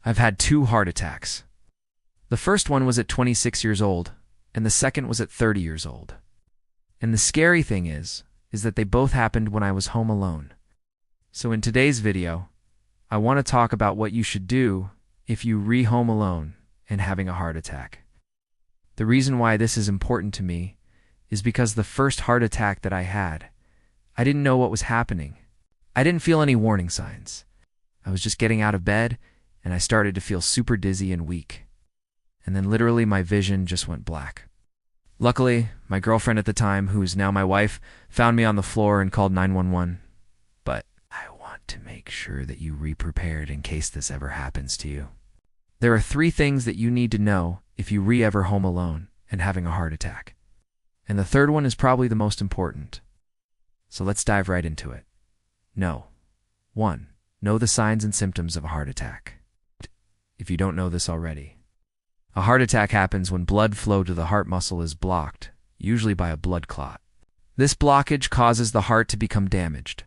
I've had two heart attacks. The first one was at 26 years old, and the second was at 30 years old. And the scary thing is that they both happened when I was home alone. So in today's video, I want to talk about what you should do if you re-home alone and having a heart attack. The reason why this is important to me is because the first heart attack that I had, I didn't know what was happening. I didn't feel any warning signs. I was just getting out of bed, and I started to feel super dizzy and weak. And then literally my vision just went black. Luckily, my girlfriend at the time, who is now my wife, found me on the floor and called 911. But I want to make sure that you re-prepared in case this ever happens to you. There are 3 things that you need to know if you ever home alone and having a heart attack. And the third one is probably the most important. So let's dive right into it. 1. Know the signs and symptoms of a heart attack. If you don't know this already, a heart attack happens when blood flow to the heart muscle is blocked, usually by a blood clot. This blockage causes the heart to become damaged,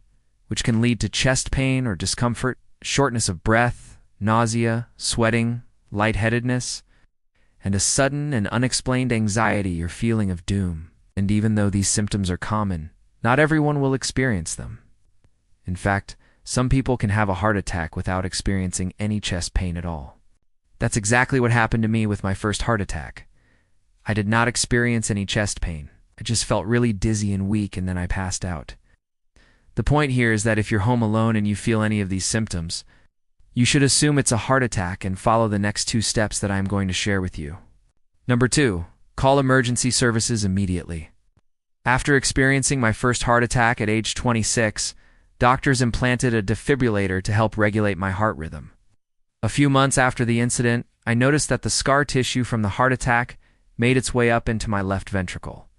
which can lead to chest pain or discomfort, shortness of breath, nausea, sweating, lightheadedness, and a sudden and unexplained anxiety or feeling of doom. And even though these symptoms are common, not everyone will experience them. In fact, some people can have a heart attack without experiencing any chest pain at all. That's exactly what happened to me with my first heart attack. I did not experience any chest pain. I just felt really dizzy and weak, and then I passed out. The point here is that if you're home alone and you feel any of these symptoms, you should assume it's a heart attack and follow the next 2 steps that I am going to share with you. 2. Call emergency services immediately. After experiencing my first heart attack at age 26, doctors implanted a defibrillator to help regulate my heart rhythm. A few months after the incident, I noticed that the scar tissue from the heart attack made its way up into my left ventricle.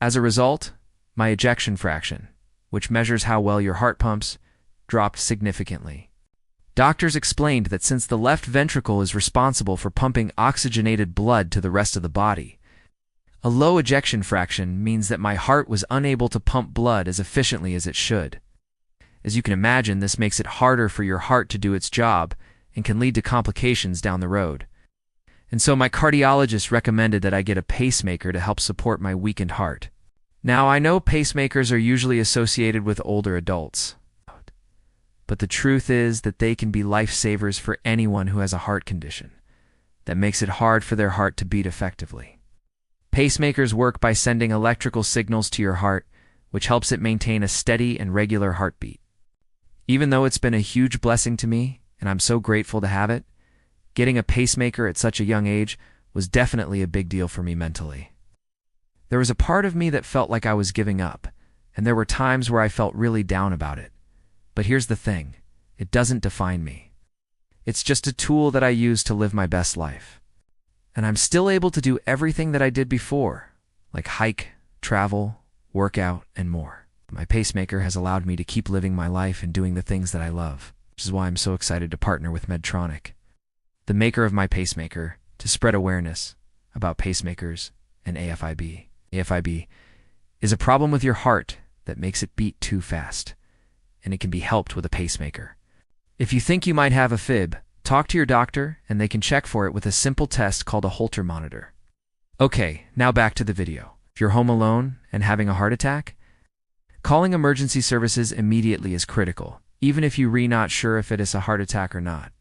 As a result, my ejection fraction, which measures how well your heart pumps, dropped significantly. Doctors explained that since the left ventricle is responsible for pumping oxygenated blood to the rest of the body, a low ejection fraction means that my heart was unable to pump blood as efficiently as it should. As you can imagine, this makes it harder for your heart to do its job and can lead to complications down the road. And so my cardiologist recommended that I get a pacemaker to help support my weakened heart. Now, I know pacemakers are usually associated with older adults, but the truth is that they can be lifesavers for anyone who has a heart condition that makes it hard for their heart to beat effectively. Pacemakers work by sending electrical signals to your heart, which helps it maintain a steady and regular heartbeat. Even though it's been a huge blessing to me, and I'm so grateful to have it, getting a pacemaker at such a young age was definitely a big deal for me mentally. There was a part of me that felt like I was giving up, and there were times where I felt really down about it. But here's the thing, it doesn't define me. It's just a tool that I use to live my best life. And I'm still able to do everything that I did before, like hike, travel, work out, and more. My pacemaker has allowed me to keep living my life and doing the things that I love, which is why I'm so excited to partner with Medtronic, the maker of my pacemaker, to spread awareness about pacemakers and AFib. AFib is a problem with your heart that makes it beat too fast, and it can be helped with a pacemaker. If you think you might have a fib, talk to your doctor and they can check for it with a simple test called a Holter monitor. Okay, now back to the video. If you're home alone and having a heart attack, calling emergency services immediately is critical, even if you're not sure if it is a heart attack or not.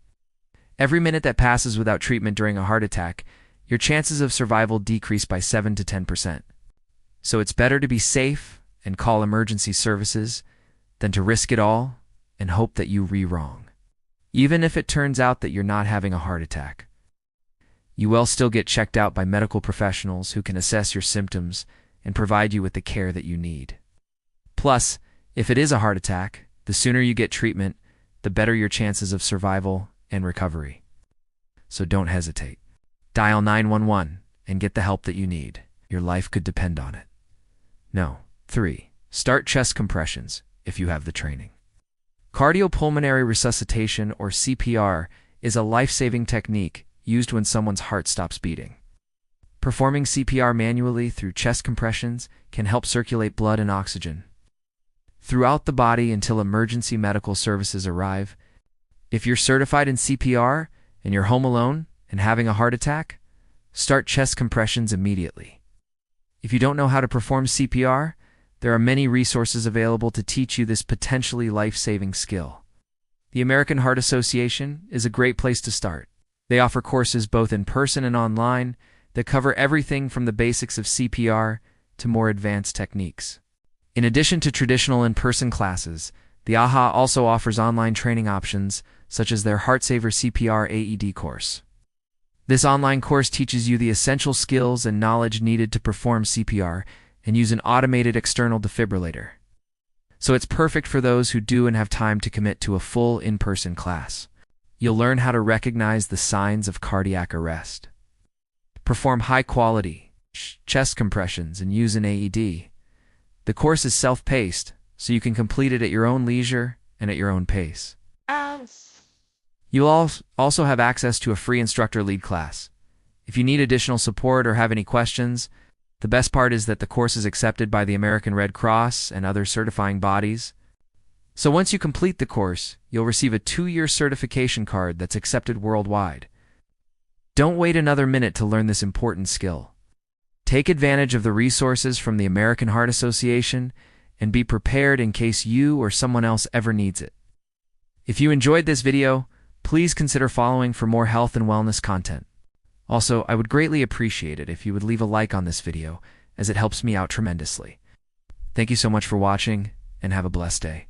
Every minute that passes without treatment during a heart attack, your chances of survival decrease by 7 to 10%. So it's better to be safe and call emergency services than to risk it all and hope that you wrong. Even if it turns out that you're not having a heart attack, you will still get checked out by medical professionals who can assess your symptoms and provide you with the care that you need. Plus, if it is a heart attack, the sooner you get treatment, the better your chances of survival and recovery. So don't hesitate. Dial 911 and get the help that you need. Your life could depend on it. 3. Start chest compressions if you have the training. Cardiopulmonary resuscitation, or CPR, is a life-saving technique used when someone's heart stops beating. Performing CPR manually through chest compressions can help circulate blood and oxygen throughout the body until emergency medical services arrive. If you're certified in CPR and you're home alone and having a heart attack, start chest compressions immediately. If you don't know how to perform CPR, there are many resources available to teach you this potentially life-saving skill. The American Heart Association is a great place to start. They offer courses both in person and online that cover everything from the basics of CPR to more advanced techniques. In addition to traditional in-person classes, the AHA also offers online training options such as their HeartSaver CPR AED course. This online course teaches you the essential skills and knowledge needed to perform CPR and use an automated external defibrillator. So it's perfect for those who do and have time to commit to a full in-person class. You'll learn how to recognize the signs of cardiac arrest, perform high-quality chest compressions, and use an AED. The course is self-paced, so you can complete it at your own leisure and at your own pace. You'll also have access to a free instructor lead class. If you need additional support or have any questions, the best part is that the course is accepted by the American Red Cross and other certifying bodies. So once you complete the course, you'll receive a 2-year certification card that's accepted worldwide. Don't wait another minute to learn this important skill. Take advantage of the resources from the American Heart Association and be prepared in case you or someone else ever needs it. If you enjoyed this video, please consider following for more health and wellness content. Also, I would greatly appreciate it if you would leave a like on this video, as it helps me out tremendously. Thank you so much for watching, and have a blessed day.